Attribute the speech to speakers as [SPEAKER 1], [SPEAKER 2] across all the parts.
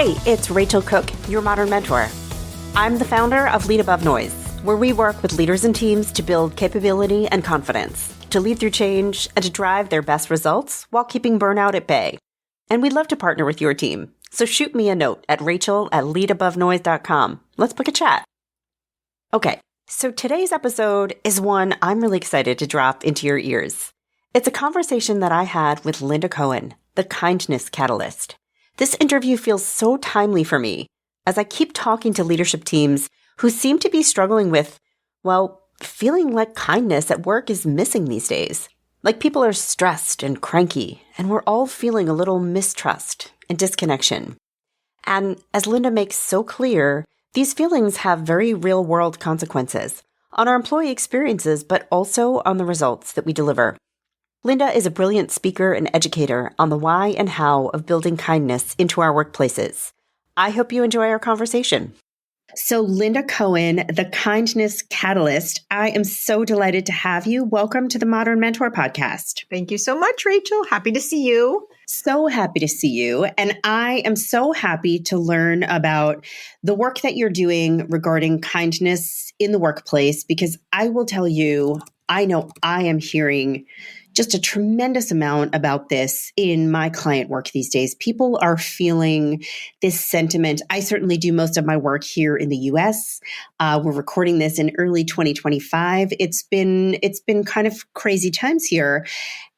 [SPEAKER 1] Hey, it's Rachel Cooke, your modern mentor. I'm the founder of Lead Above Noise, where we work with leaders and teams to build capability and confidence, to lead through change, and to drive their best results while keeping burnout at bay. And we'd love to partner with your team. So shoot me a note at rachel@leadabovenoise.com. Let's book a chat. Okay, so today's episode is one I'm really excited to drop into your ears. It's a conversation that I had with Linda Cohen, the kindness catalyst. This interview feels so timely for me as I keep talking to leadership teams who seem to be struggling with, well, feeling like kindness at work is missing these days. Like people are stressed and cranky, and we're all feeling a little mistrust and disconnection. And as Linda makes so clear, these feelings have very real-world consequences on our employee experiences, but also on the results that we deliver. Linda is a brilliant speaker and educator on the why and how of building kindness into our workplaces. I hope you enjoy our conversation. So Linda Cohen, the kindness catalyst, I am so delighted to have you. Welcome to the Modern Mentor Podcast.
[SPEAKER 2] Thank you so much, Rachel. Happy to see you.
[SPEAKER 1] So happy to see you. And I am so happy to learn about the work that you're doing regarding kindness in the workplace, because I will tell you, I know I am hearing just a tremendous amount about this in my client work these days. People are feeling this sentiment. I certainly do most of my work here in the US. We're recording this in early 2025. It's been kind of crazy times here.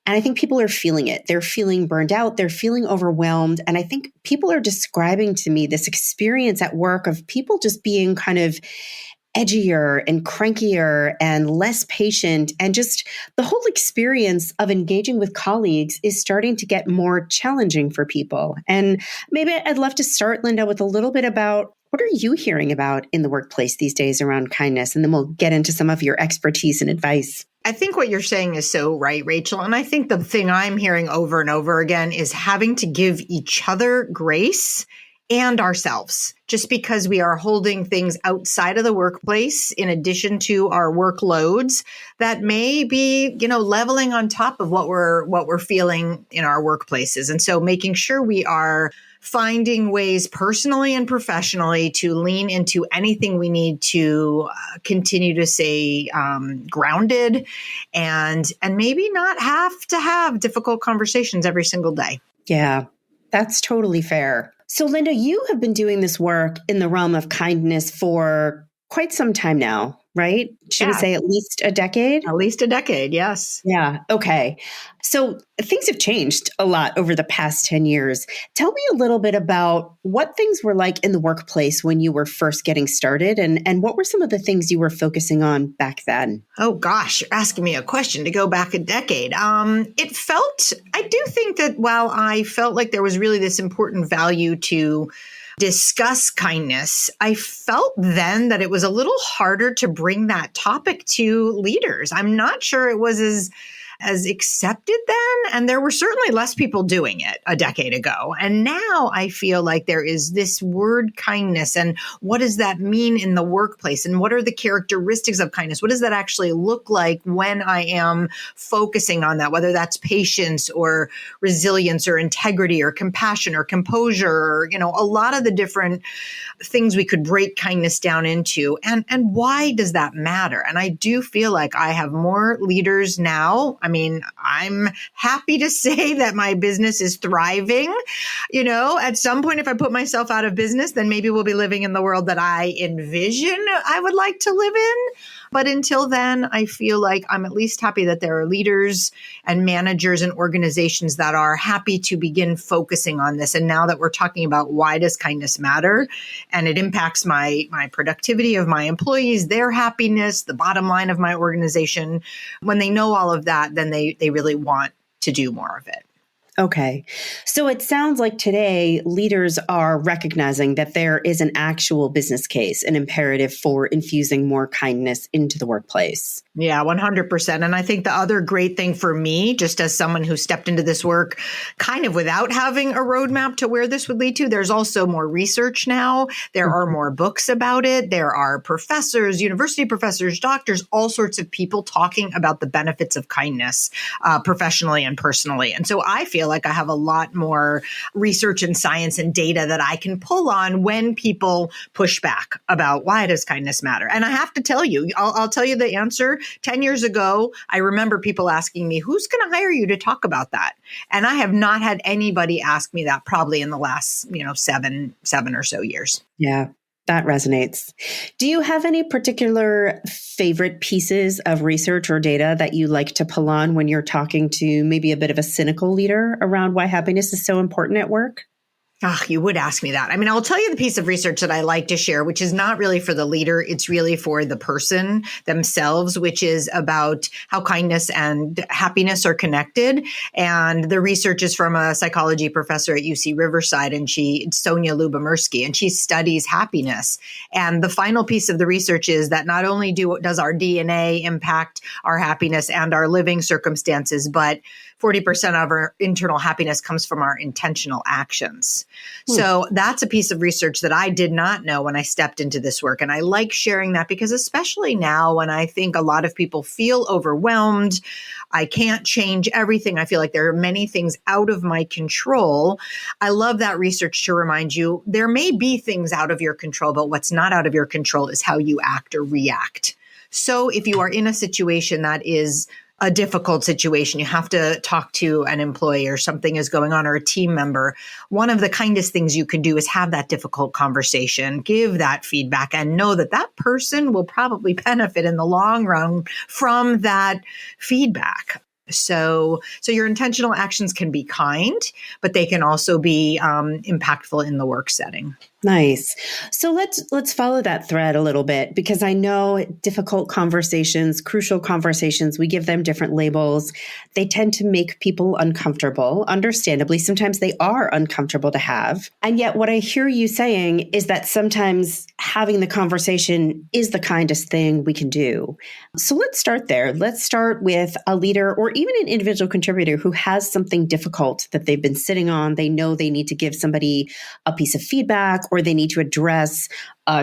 [SPEAKER 1] And I think people are feeling it. They're feeling burned out. They're feeling overwhelmed. And I think people are describing to me this experience at work of people just being kind of edgier and crankier and less patient. And just the whole experience of engaging with colleagues is starting to get more challenging for people. And maybe I'd love to start, Linda, with a little bit about what are you hearing about in the workplace these days around kindness? And then we'll get into some of your expertise and advice.
[SPEAKER 2] I think what you're saying is so right, Rachel. And I think the thing I'm hearing over and over again is having to give each other grace and ourselves, just because we are holding things outside of the workplace in addition to our workloads that may be, leveling on top of what we're feeling in our workplaces. And so making sure we are finding ways personally and professionally to lean into anything we need to continue to stay grounded and maybe not have to have difficult conversations every single day.
[SPEAKER 1] Yeah, that's totally fair. So, Linda, you have been doing this work in the realm of kindness for quite some time now, right? Should we say at least a decade?
[SPEAKER 2] At least a decade, yes.
[SPEAKER 1] Yeah. Okay. So things have changed a lot over the past 10 years. Tell me a little bit about what things were like in the workplace when you were first getting started, and what were some of the things you were focusing on back then?
[SPEAKER 2] Oh gosh, you're asking me a question to go back a decade. I do think that while I felt like there was really this important value to discuss kindness, I felt then that it was a little harder to bring that topic to leaders. I'm not sure it was as accepted then. And there were certainly less people doing it a decade ago. And now I feel like there is this word kindness. And what does that mean in the workplace? And what are the characteristics of kindness? What does that actually look like when I am focusing on that, whether that's patience or resilience or integrity or compassion or composure, or, a lot of the different things we could break kindness down into. And why does that matter? And I do feel like I have more leaders now. I'm happy to say that my business is thriving. At some point, if I put myself out of business, then maybe we'll be living in the world that I envision I would like to live in. But until then, I feel like I'm at least happy that there are leaders and managers and organizations that are happy to begin focusing on this. And now that we're talking about why does kindness matter, and it impacts my productivity of my employees, their happiness, the bottom line of my organization, when they know all of that, then they really want to do more of it.
[SPEAKER 1] Okay. So it sounds like today leaders are recognizing that there is an actual business case, an imperative for infusing more kindness into the workplace.
[SPEAKER 2] Yeah, 100%. And I think the other great thing for me, just as someone who stepped into this work kind of without having a roadmap to where this would lead to, there's also more research now. There are more books about it. There are professors, university professors, doctors, all sorts of people talking about the benefits of kindness professionally and personally. And so I feel feel like I have a lot more research and science and data that I can pull on when people push back about why does kindness matter. And I have to tell you, I'll tell you the answer. 10 years ago, I remember people asking me, who's going to hire you to talk about that? And I have not had anybody ask me that probably in the last, seven or so years.
[SPEAKER 1] Yeah. That resonates. Do you have any particular favorite pieces of research or data that you like to pull on when you're talking to maybe a bit of a cynical leader around why happiness is so important at work?
[SPEAKER 2] You would ask me that. I mean, I'll tell you the piece of research that I like to share, which is not really for the leader. It's really for the person themselves, which is about how kindness and happiness are connected. And the research is from a psychology professor at UC Riverside, and Sonia Lubomirsky, and she studies happiness. And the final piece of the research is that not only does our DNA impact our happiness and our living circumstances, but 40% of our internal happiness comes from our intentional actions. So that's a piece of research that I did not know when I stepped into this work. And I like sharing that because especially now when I think a lot of people feel overwhelmed, I can't change everything. I feel like there are many things out of my control. I love that research to remind you there may be things out of your control, but what's not out of your control is how you act or react. So if you are in a situation that is a difficult situation, you have to talk to an employee or something is going on or a team member, one of the kindest things you can do is have that difficult conversation, give that feedback, and know that that person will probably benefit in the long run from that feedback. So your intentional actions can be kind, but they can also be impactful in the work setting.
[SPEAKER 1] Nice. So let's follow that thread a little bit, because I know difficult conversations, crucial conversations, we give them different labels. They tend to make people uncomfortable. Understandably, sometimes they are uncomfortable to have. And yet what I hear you saying is that sometimes having the conversation is the kindest thing we can do. So let's start there. Let's start with a leader or even an individual contributor who has something difficult that they've been sitting on. They know they need to give somebody a piece of feedback, or they need to address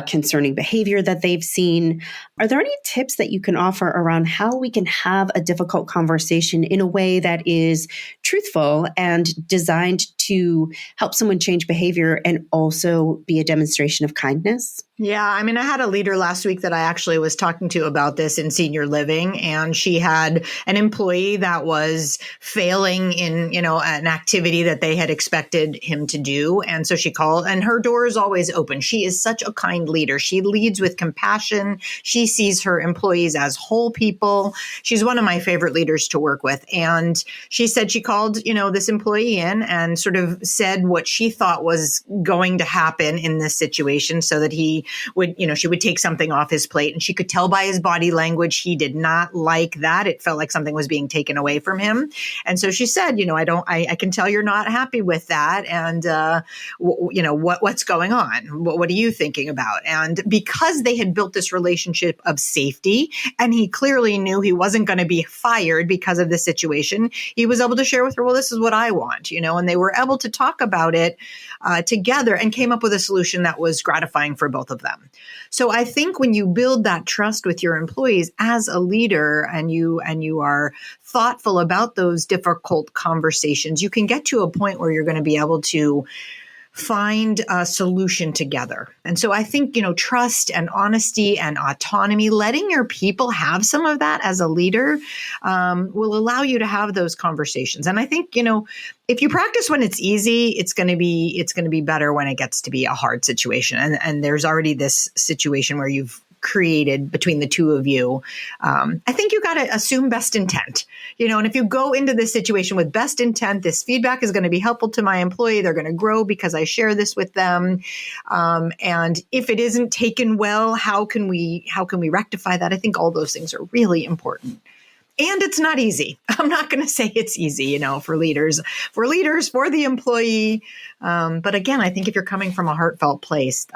[SPEAKER 1] concerning behavior that they've seen. Are there any tips that you can offer around how we can have a difficult conversation in a way that is truthful and designed to help someone change behavior and also be a demonstration of kindness?
[SPEAKER 2] Yeah, I mean, I had a leader last week that I actually was talking to about this in senior living, and she had an employee that was failing in, an activity that they had expected him to do. And so she called, and her door is always open. She is such a kind leader. She leads with compassion. She sees her employees as whole people. She's one of my favorite leaders to work with. And she said she called, this employee in and sort of said what she thought was going to happen in this situation so that he would, she would take something off his plate, and she could tell by his body language he did not like that. It felt like something was being taken away from him. And so she said, I can tell you're not happy with that. And, what's going on? What are you thinking about? And because they had built this relationship of safety, and he clearly knew he wasn't going to be fired because of this situation, he was able to share with her, well, this is what I want, and they were able to talk about it together and came up with a solution that was gratifying for both of them. So I think when you build that trust with your employees as a leader, and you are thoughtful about those difficult conversations, you can get to a point where you're going to be able to find a solution together. And so I think, trust and honesty and autonomy, letting your people have some of that as a leader, will allow you to have those conversations. And I think, if you practice when it's easy, it's going to be better when it gets to be a hard situation. And there's already this situation where you've created between the two of you. I think you got to assume best intent, and if you go into this situation with best intent, this feedback is going to be helpful to my employee. They're going to grow because I share this with them. And if it isn't taken well, how can we rectify that? I think all those things are really important. And it's not easy. I'm not going to say it's easy, for leaders, for the employee. But again, I think if you're coming from a heartfelt place,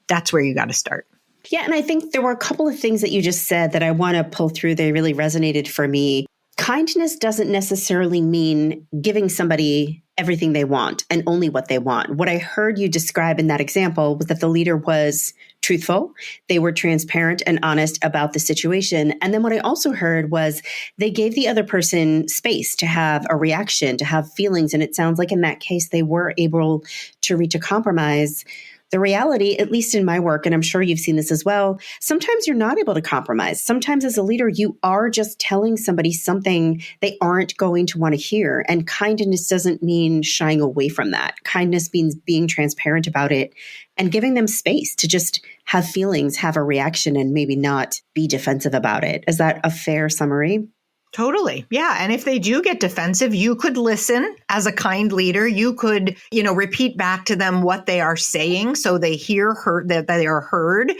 [SPEAKER 2] that's where you got to start.
[SPEAKER 1] Yeah. And I think there were a couple of things that you just said that I want to pull through. They really resonated for me. Kindness doesn't necessarily mean giving somebody everything they want and only what they want. What I heard you describe in that example was that the leader was truthful. They were transparent and honest about the situation. And then what I also heard was they gave the other person space to have a reaction, to have feelings. And it sounds like in that case, they were able to reach a compromise. The reality, at least in my work, and I'm sure you've seen this as well, sometimes you're not able to compromise. Sometimes as a leader, you are just telling somebody something they aren't going to want to hear. And kindness doesn't mean shying away from that. Kindness means being transparent about it and giving them space to just have feelings, have a reaction, and maybe not be defensive about it. Is that a fair summary?
[SPEAKER 2] Totally. Yeah. And if they do get defensive, you could listen as a kind leader. You could, repeat back to them what they are saying so they that they are heard.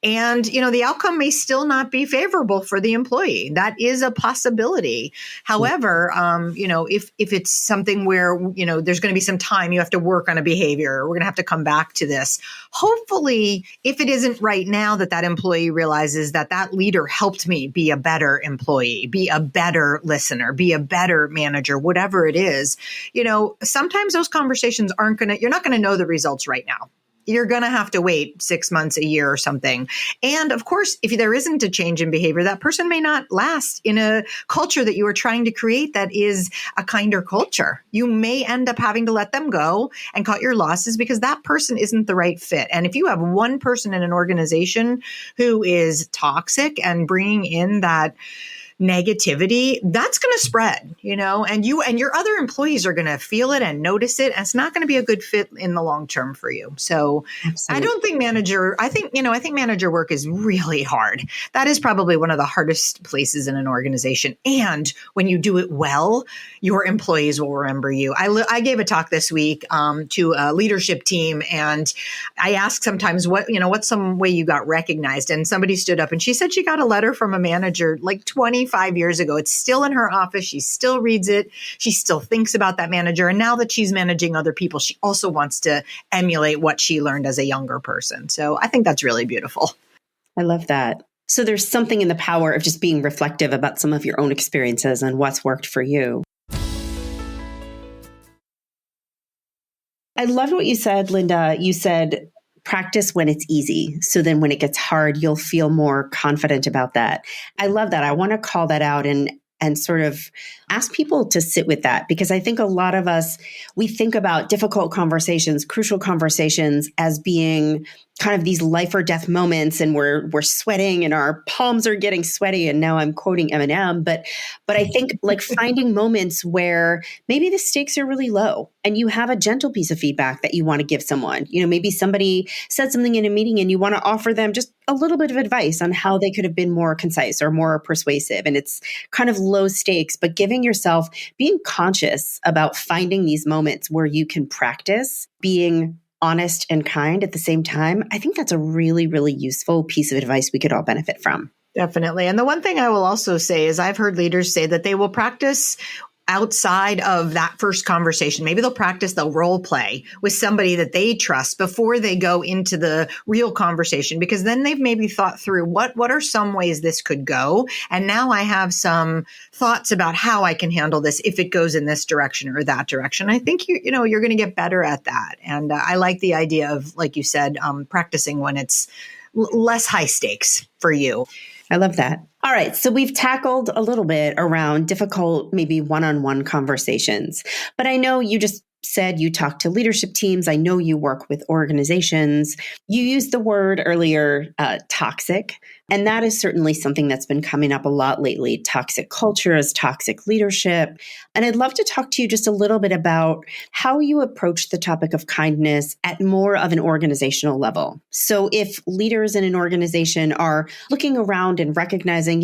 [SPEAKER 2] And, the outcome may still not be favorable for the employee. That is a possibility. However, if it's something where, there's going to be some time you have to work on a behavior, we're going to have to come back to this. Hopefully, if it isn't right now that employee realizes that leader helped me be a better employee, be a better listener, be a better manager, whatever it is, sometimes those conversations you're not going to know the results right now. You're going to have to wait 6 months, a year or something. And of course, if there isn't a change in behavior, that person may not last in a culture that you are trying to create that is a kinder culture. You may end up having to let them go and cut your losses because that person isn't the right fit. And if you have one person in an organization who is toxic and bringing in that negativity, that's going to spread, and you and your other employees are going to feel it and notice it. And it's not going to be a good fit in the long term for you. So Absolutely. I think manager work is really hard. That is probably one of the hardest places in an organization. And when you do it well, your employees will remember you. I gave a talk this week to a leadership team, and I asked sometimes what's some way you got recognized? And somebody stood up and she said she got a letter from a manager like 25 years ago. It's still in her office. She still reads it. She still thinks about that manager. And now that she's managing other people, she also wants to emulate what she learned as a younger person. So I think that's really beautiful.
[SPEAKER 1] I love that. So there's something in the power of just being reflective about some of your own experiences and what's worked for you. I loved what you said, Linda. You said, practice when it's easy. So then when it gets hard, you'll feel more confident about that. I love that. I want to call that out and sort of ask people to sit with that, because I think a lot of us, we think about difficult conversations, crucial conversations as being kind of these life or death moments, and we're sweating and our palms are getting sweaty. And now I'm quoting Eminem, but I think like finding moments where maybe the stakes are really low and you have a gentle piece of feedback that you want to give someone. Maybe somebody said something in a meeting and you want to offer them just a little bit of advice on how they could have been more concise or more persuasive. And it's kind of low stakes, but being conscious about finding these moments where you can practice being honest and kind at the same time. I think that's a really, really useful piece of advice we could all benefit from.
[SPEAKER 2] Definitely. And the one thing I will also say is I've heard leaders say that they will practice outside of that first conversation. Maybe they'll role play with somebody that they trust before they go into the real conversation, because then they've maybe thought through what are some ways this could go. And now I have some thoughts about how I can handle this if it goes in this direction or that direction. I think you're going to get better at that. And I like the idea of, like you said, practicing when it's less high stakes for you.
[SPEAKER 1] I love that. All right. So we've tackled a little bit around difficult, maybe one-on-one conversations, but I know you just said you talk to leadership teams. I know you work with organizations. You used the word earlier, toxic. And that is certainly something that's been coming up a lot lately. Toxic cultures, toxic leadership. And I'd love to talk to you just a little bit about how you approach the topic of kindness at more of an organizational level. So if leaders in an organization are looking around and recognizing,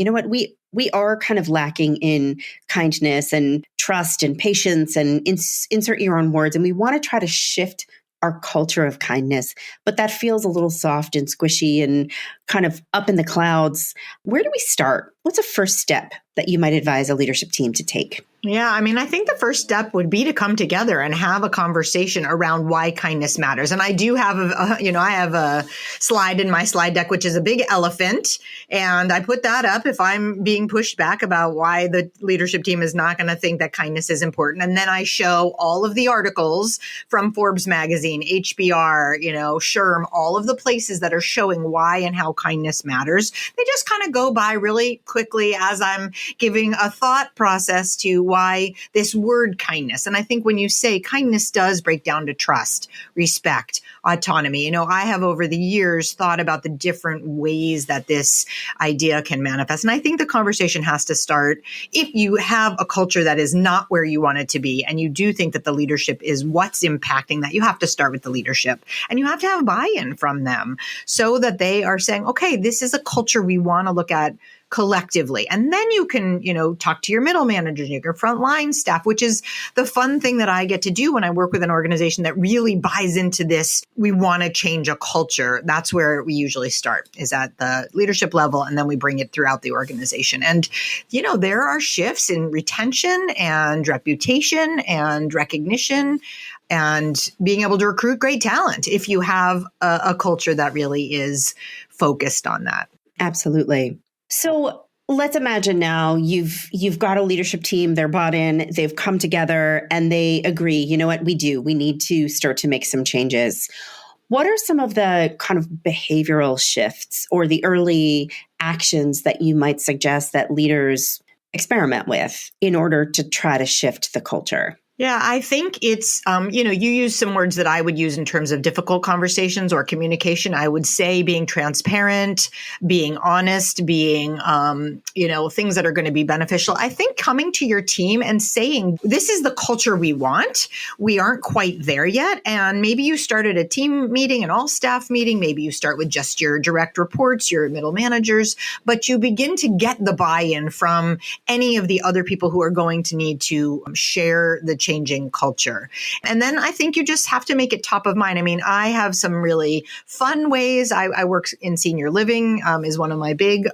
[SPEAKER 1] we are kind of lacking in kindness and trust and patience and insert your own words. And we want to try to shift our culture of kindness, but that feels a little soft and squishy and kind of up in the clouds. Where do we start? What's a first step that you might advise a leadership team to take?
[SPEAKER 2] Yeah, I mean, I think the first step would be to come together and have a conversation around why kindness matters. And I do have I have a slide in my slide deck, which is a big elephant. And I put that up if I'm being pushed back about why the leadership team is not going to think that kindness is important. And then I show all of the articles from Forbes magazine, HBR, SHRM, all of the places that are showing why and how kindness matters. They just kind of go by really quickly as I'm giving a thought process to why this word kindness. And I think when you say kindness does break down to trust, respect, autonomy, I have over the years thought about the different ways that this idea can manifest. And I think the conversation has to start if you have a culture that is not where you want it to be, and you do think that the leadership is what's impacting that, you have to start with the leadership and you have to have buy-in from them so that they are saying, okay, this is a culture we want to look at collectively. And then you can, talk to your middle managers, your frontline staff, which is the fun thing that I get to do when I work with an organization that really buys into this. We want to change a culture. That's where we usually start, is at the leadership level. And then we bring it throughout the organization. And, there are shifts in retention and reputation and recognition and being able to recruit great talent if you have a culture that really is focused on that.
[SPEAKER 1] Absolutely. So let's imagine now you've got a leadership team, they're bought in, they've come together and they agree, you know what, we need to start to make some changes. What are some of the kind of behavioral shifts or the early actions that you might suggest that leaders experiment with in order to try to shift the culture?
[SPEAKER 2] Yeah, I think it's, you use some words that I would use in terms of difficult conversations or communication. I would say being transparent, being honest, being, things that are going to be beneficial. I think coming to your team and saying, this is the culture we want. We aren't quite there yet. And maybe you start at a team meeting, an all staff meeting. Maybe you start with just your direct reports, your middle managers, but you begin to get the buy-in from any of the other people who are going to need to share the changing culture. And then I think you just have to make it top of mind. I mean, I have some really fun ways. I work in senior living, is one of my big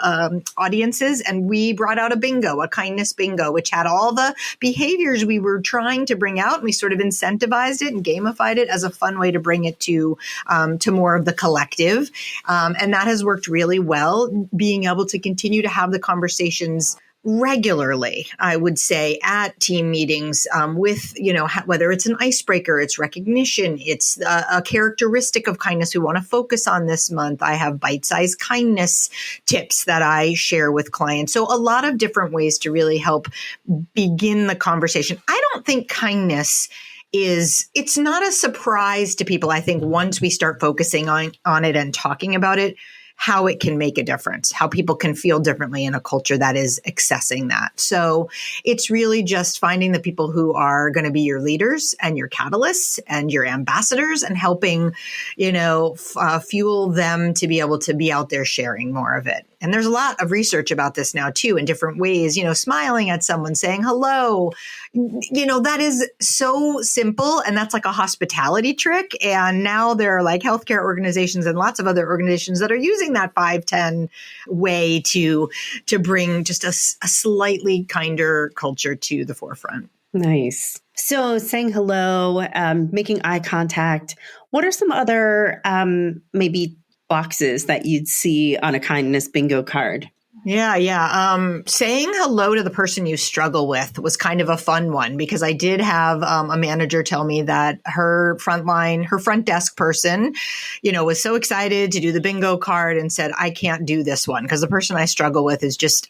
[SPEAKER 2] audiences. And we brought out a bingo, a kindness bingo, which had all the behaviors we were trying to bring out. And we sort of incentivized it and gamified it as a fun way to bring it to more of the collective. And that has worked really well, being able to continue to have the conversations regularly, I would say, at team meetings with, whether it's an icebreaker, it's recognition, it's a characteristic of kindness we want to focus on this month. I have bite-sized kindness tips that I share with clients. So a lot of different ways to really help begin the conversation. I don't think kindness it's not a surprise to people. I think once we start focusing on it and talking about it, how it can make a difference, how people can feel differently in a culture that is accessing that. So it's really just finding the people who are going to be your leaders and your catalysts and your ambassadors and helping, fuel them to be able to be out there sharing more of it. And there's a lot of research about this now too, in different ways, smiling at someone, saying hello, that is so simple. And that's like a hospitality trick. And now there are like healthcare organizations and lots of other organizations that are using that 5-10 way to bring just a slightly kinder culture to the forefront.
[SPEAKER 1] Nice. So saying hello, making eye contact. What are some other maybe boxes that you'd see on a kindness bingo card?
[SPEAKER 2] Yeah. Saying hello to the person you struggle with was kind of a fun one, because I did have a manager tell me that her front desk person, was so excited to do the bingo card and said, I can't do this one because the person I struggle with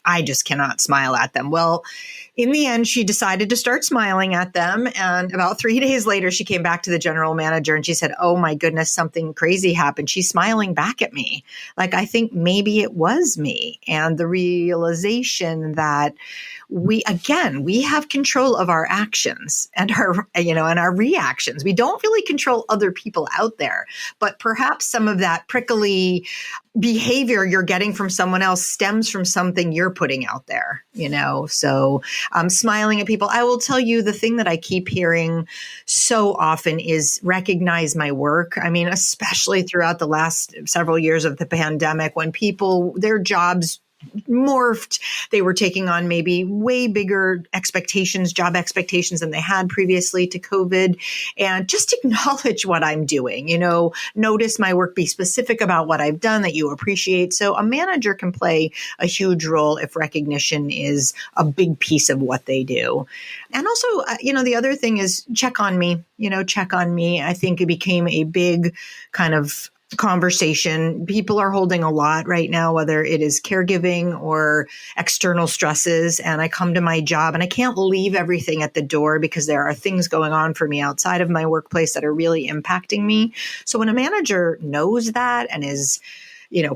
[SPEAKER 2] I just cannot smile at them. Well, in the end, she decided to start smiling at them. And about 3 days later, she came back to the general manager and she said, oh my goodness, something crazy happened. She's smiling back at me. Like, I think maybe it was me. And the realization that we have control of our actions and our reactions. We don't really control other people out there, but perhaps some of that prickly behavior you're getting from someone else stems from something you're putting out there, so smiling at people. I will tell you, the thing that I keep hearing so often is recognize my work. I mean, especially throughout the last several years of the pandemic, when people, their jobs morphed. They were taking on maybe way bigger expectations, job expectations than they had previously to COVID. And just acknowledge what I'm doing, notice my work, be specific about what I've done that you appreciate. So a manager can play a huge role if recognition is a big piece of what they do. And also, the other thing is check on me, check on me. I think it became a big kind of conversation. People are holding a lot right now, whether it is caregiving or external stresses. And I come to my job and I can't leave everything at the door because there are things going on for me outside of my workplace that are really impacting me. So when a manager knows that and is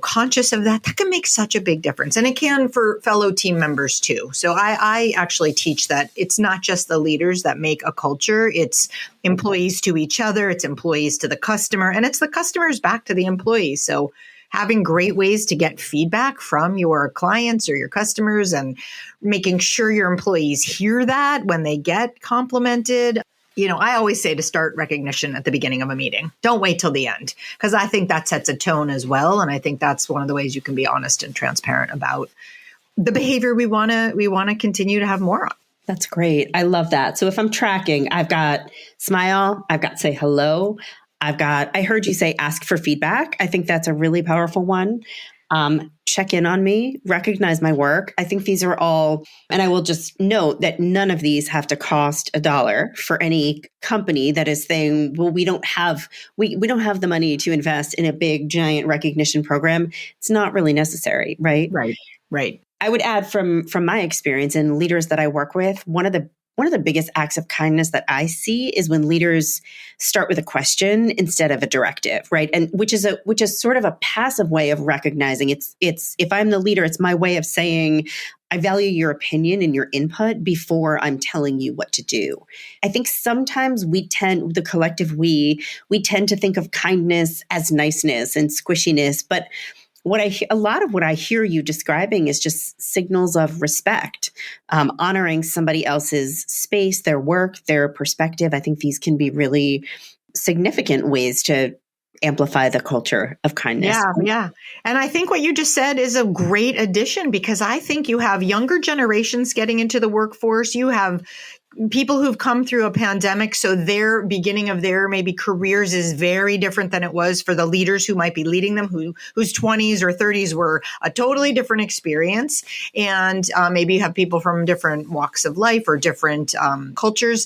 [SPEAKER 2] conscious of that, that can make such a big difference. And it can for fellow team members too. So I actually teach that it's not just the leaders that make a culture. It's employees to each other. It's employees to the customer, and it's the customers back to the employees. So having great ways to get feedback from your clients or your customers and making sure your employees hear that when they get complimented. I always say to start recognition at the beginning of a meeting. Don't wait till the end, because I think that sets a tone as well. And I think that's one of the ways you can be honest and transparent about the behavior we want to continue to have more on.
[SPEAKER 1] That's great. I love that. So if I'm tracking, I've got smile, I've got say hello, I heard you say ask for feedback. I think that's a really powerful one. Check in on me, recognize my work. I think these are all, and I will just note that none of these have to cost $1 for any company that is saying, well, we don't have the money to invest in a big, giant recognition program. It's not really necessary, right?
[SPEAKER 2] Right.
[SPEAKER 1] I would add from my experience and leaders that I work with, one of the biggest acts of kindness that I see is when leaders start with a question instead of a directive, right? And which is sort of a passive way of recognizing it's if I'm the leader, it's my way of saying, I value your opinion and your input before I'm telling you what to do. I think sometimes we tend to think of kindness as niceness and squishiness, but a lot of what I hear you describing is just signals of respect, honoring somebody else's space, their work, their perspective. I think these can be really significant ways to amplify the culture of kindness.
[SPEAKER 2] Yeah. And I think what you just said is a great addition, because I think you have younger generations getting into the workforce. You have people who've come through a pandemic, so their beginning of their maybe careers is very different than it was for the leaders who might be leading them, whose 20s or 30s were a totally different experience. And maybe you have people from different walks of life or different cultures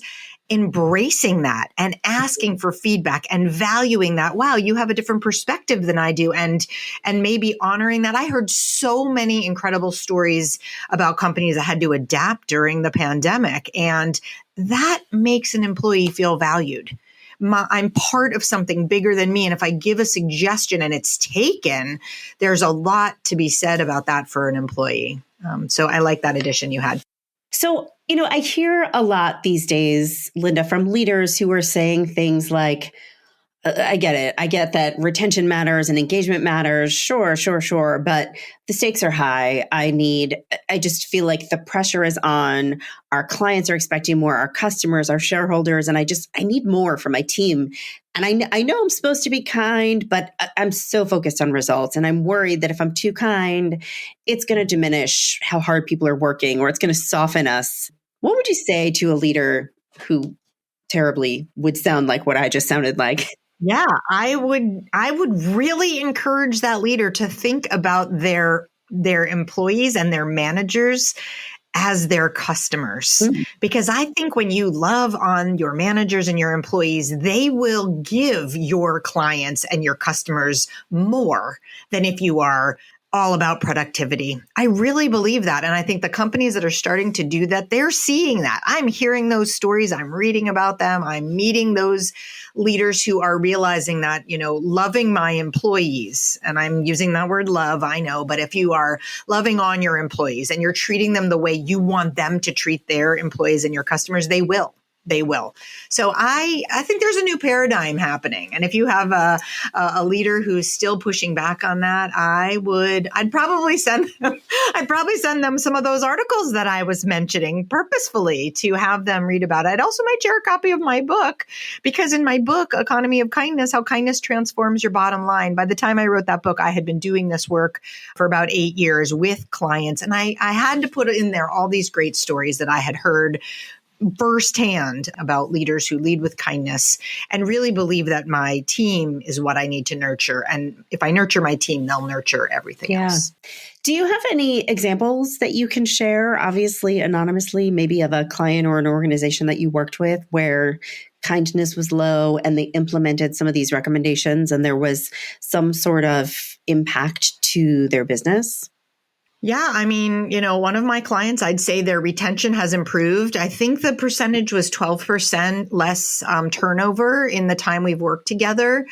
[SPEAKER 2] embracing that and asking for feedback and valuing that. Wow, you have a different perspective than I do. And maybe honoring that. I heard so many incredible stories about companies that had to adapt during the pandemic. And that makes an employee feel valued. I'm part of something bigger than me. And if I give a suggestion and it's taken, there's a lot to be said about that for an employee. So I like that addition you had.
[SPEAKER 1] So, I hear a lot these days, Linda, from leaders who are saying things like, I get it. I get that retention matters and engagement matters. Sure. But the stakes are high. I just feel like the pressure is on. Our clients are expecting more, our customers, our shareholders, and I need more from my team. And I know I'm supposed to be kind, but I'm so focused on results. And I'm worried that if I'm too kind, it's going to diminish how hard people are working, or it's going to soften us. What would you say to a leader who terribly would sound like what I just sounded like?
[SPEAKER 2] Yeah, I would really encourage that leader to think about their employees and their managers as their customers. Mm-hmm. Because I think when you love on your managers and your employees, they will give your clients and your customers more than if you are all about productivity. I really believe that. And I think the companies that are starting to do that, they're seeing that. I'm hearing those stories. I'm reading about them. I'm meeting those leaders who are realizing that, loving my employees, and I'm using that word love, I know, but if you are loving on your employees and you're treating them the way you want them to treat their employees and your customers, they will. they will. So I think there's a new paradigm happening. And if you have a leader who's still pushing back on that, I'd probably send them some of those articles that I was mentioning purposefully to have them read about it. I'd also might share a copy of my book, because in my book, Economy of Kindness, How Kindness Transforms Your Bottom Line, by the time I wrote that book, I had been doing this work for about 8 years with clients. And I had to put in there all these great stories that I had heard firsthand about leaders who lead with kindness, and really believe that my team is what I need to nurture. And if I nurture my team, they'll nurture everything else.
[SPEAKER 1] Do you have any examples that you can share, obviously anonymously, maybe of a client or an organization that you worked with where kindness was low and they implemented some of these recommendations and there was some sort of impact to their business?
[SPEAKER 2] Yeah, I mean, one of my clients, I'd say their retention has improved. I think the percentage was 12% less turnover in the time we've worked together.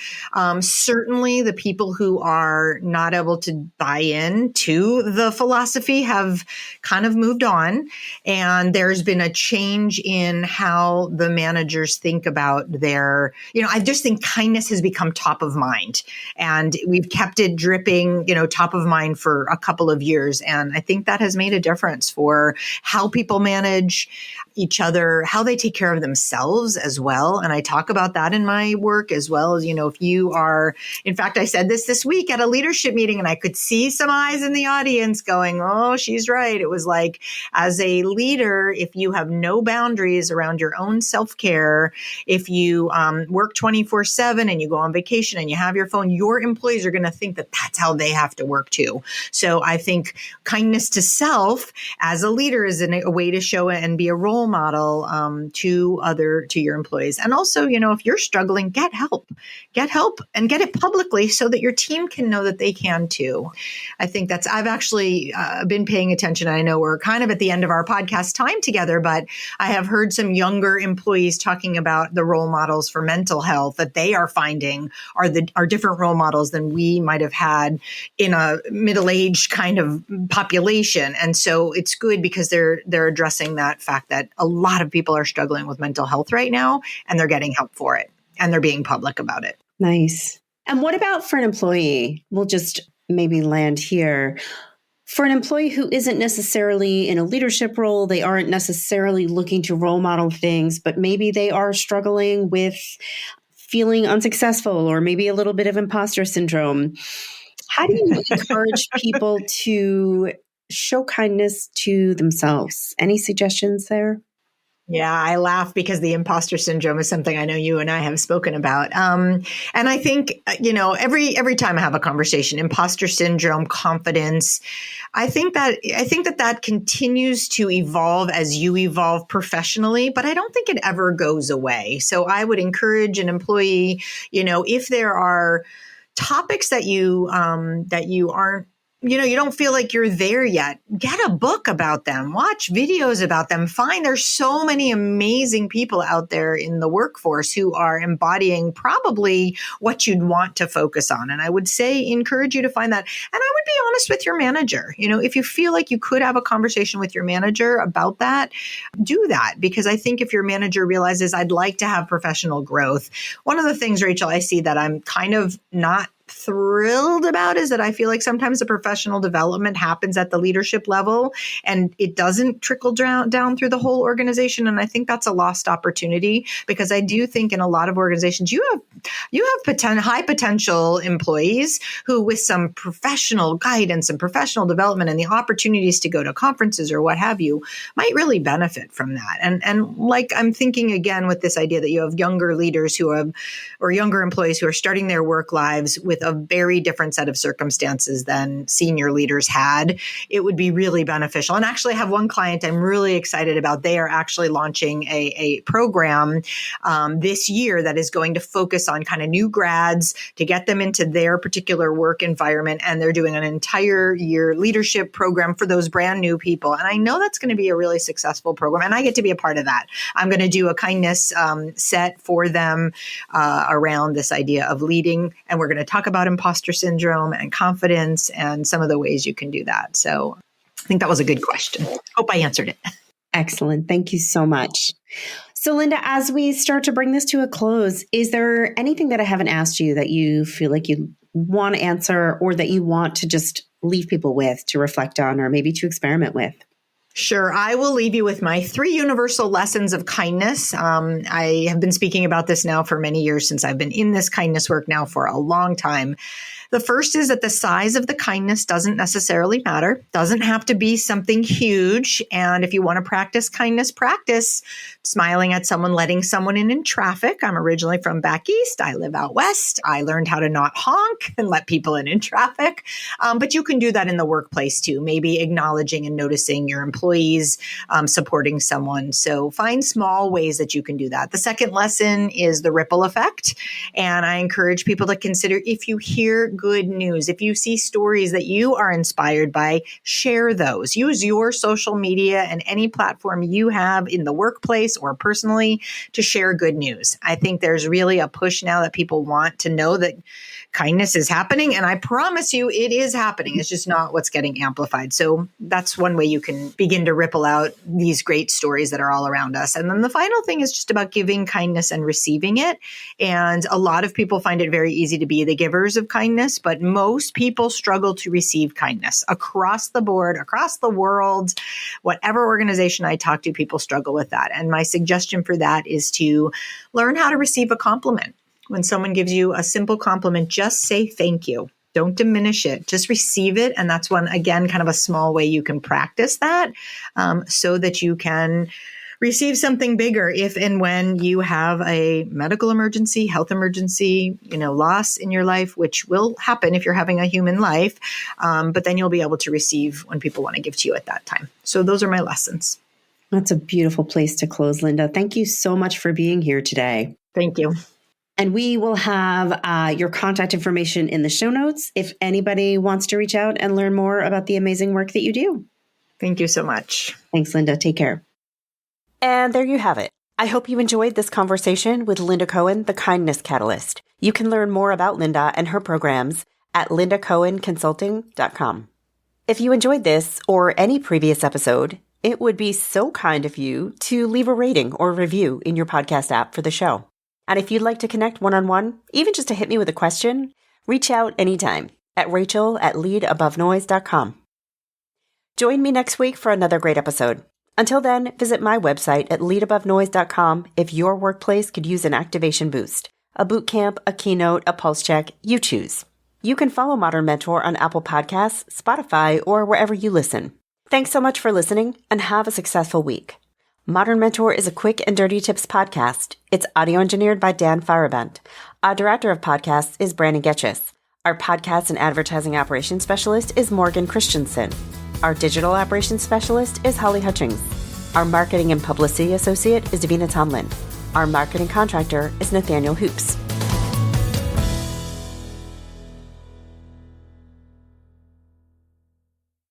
[SPEAKER 2] Certainly, the people who are not able to buy in to the philosophy have kind of moved on. And there's been a change in how the managers think about I just think kindness has become top of mind. And we've kept it dripping, top of mind for a couple of years. And I think that has made a difference for how people manage each other, how they take care of themselves as well. And I talk about that in my work as well as, if you are, in fact, I said this week at a leadership meeting and I could see some eyes in the audience going, oh, she's right. It was like, as a leader, if you have no boundaries around your own self-care, if you work 24/7 and you go on vacation and you have your phone, your employees are going to think that that's how they have to work too. So I think kindness to self as a leader is a way to show it and be a role model to your employees. And also, if you're struggling, get help and get it publicly so that your team can know that they can too. I think I've actually been paying attention. I know we're kind of at the end of our podcast time together, but I have heard some younger employees talking about the role models for mental health that they are finding are different role models than we might have had in a middle-aged kind of population. And so it's good because they're addressing that fact that a lot of people are struggling with mental health right now, and they're getting help for it, and they're being public about it.
[SPEAKER 1] Nice. And what about for an employee? We'll just maybe land here. For an employee who isn't necessarily in a leadership role, they aren't necessarily looking to role model things, but maybe they are struggling with feeling unsuccessful or maybe a little bit of imposter syndrome. How do you encourage people to show kindness to themselves? Any suggestions there?
[SPEAKER 2] Yeah, I laugh because the imposter syndrome is something I know you and I have spoken about. And I think, every time I have a conversation, imposter syndrome, confidence, I think that continues to evolve as you evolve professionally, but I don't think it ever goes away. So I would encourage an employee, if there are topics that you aren't, you don't feel like you're there yet, get a book about them, watch videos about them. There's so many amazing people out there in the workforce who are embodying probably what you'd want to focus on. And I would say, encourage you to find that. And I would be honest with your manager. If you feel like you could have a conversation with your manager about that, do that. Because I think if your manager realizes I'd like to have professional growth, one of the things, Rachel, I see that I'm kind of not thrilled about is that I feel like sometimes the professional development happens at the leadership level and it doesn't trickle down through the whole organization. And I think that's a lost opportunity, because I do think in a lot of organizations, you have high potential employees who, with some professional guidance and professional development and the opportunities to go to conferences or what have you, might really benefit from that. And like, I'm thinking again with this idea that you have younger leaders or younger employees who are starting their work lives with a very different set of circumstances than senior leaders had, it would be really beneficial. And actually, I have one client I'm really excited about. They are actually launching a program this year that is going to focus on kind of new grads to get them into their particular work environment. And they're doing an entire year leadership program for those brand new people. And I know that's going to be a really successful program. And I get to be a part of that. I'm going to do a kindness set for them around this idea of leading. And we're going to talk about imposter syndrome and confidence and some of the ways you can do that. So I think that was a good question. Hope I answered it.
[SPEAKER 1] Excellent. Thank you so much. So, Linda, as we start to bring this to a close, is there anything that I haven't asked you that you feel like you want to answer or that you want to just leave people with to reflect on or maybe to experiment with?
[SPEAKER 2] Sure. I will leave you with my 3 universal lessons of kindness. I have been speaking about this now for many years, since I've been in this kindness work now for a long time. The first is that the size of the kindness doesn't necessarily matter, doesn't have to be something huge. And if you want to practice kindness, practice smiling at someone, letting someone in traffic. I'm originally from back east. I live out west. I learned how to not honk and let people in traffic. But you can do that in the workplace too, maybe acknowledging and noticing your employees, supporting someone. So find small ways that you can do that. The second lesson is the ripple effect. And I encourage people to consider, if you hear good news, if you see stories that you are inspired by, share those. Use your social media and any platform you have in the workplace or personally to share good news. I think there's really a push now that people want to know that kindness is happening. And I promise you, it is happening. It's just not what's getting amplified. So that's one way you can begin to ripple out these great stories that are all around us. And then the final thing is just about giving kindness and receiving it. And a lot of people find it very easy to be the givers of kindness, but most people struggle to receive kindness across the board, across the world. Whatever organization I talk to, people struggle with that. And my suggestion for that is to learn how to receive a compliment. When someone gives you a simple compliment, just say thank you. Don't diminish it. Just receive it. And that's one, again, kind of a small way you can practice that so that you can receive something bigger if and when you have a medical emergency, health emergency, loss in your life, which will happen if you're having a human life. But then you'll be able to receive when people want to give to you at that time. So those are my lessons.
[SPEAKER 1] That's a beautiful place to close, Linda. Thank you so much for being here today.
[SPEAKER 2] Thank you.
[SPEAKER 1] And we will have your contact information in the show notes if anybody wants to reach out and learn more about the amazing work that you do.
[SPEAKER 2] Thank you so much.
[SPEAKER 1] Thanks, Linda. Take care. And there you have it. I hope you enjoyed this conversation with Linda Cohen, the Kindness Catalyst. You can learn more about Linda and her programs at lindacohenconsulting.com. If you enjoyed this or any previous episode, it would be so kind of you to leave a rating or review in your podcast app for the show. And if you'd like to connect one-on-one, even just to hit me with a question, reach out anytime at rachel@leadabovenoise.com. Join me next week for another great episode. Until then, visit my website at leadabovenoise.com if your workplace could use an activation boost, a boot camp, a keynote, a pulse check, you choose. You can follow Modern Mentor on Apple Podcasts, Spotify, or wherever you listen. Thanks so much for listening and have a successful week. Modern Mentor is a quick and dirty tips podcast. It's audio engineered by Dan Firebent. Our director of podcasts is Brandon Getchis. Our podcast and advertising operations specialist is Morgan Christensen. Our digital operations specialist is Holly Hutchings. Our marketing and publicity associate is Davina Tomlin. Our marketing contractor is Nathaniel Hoops.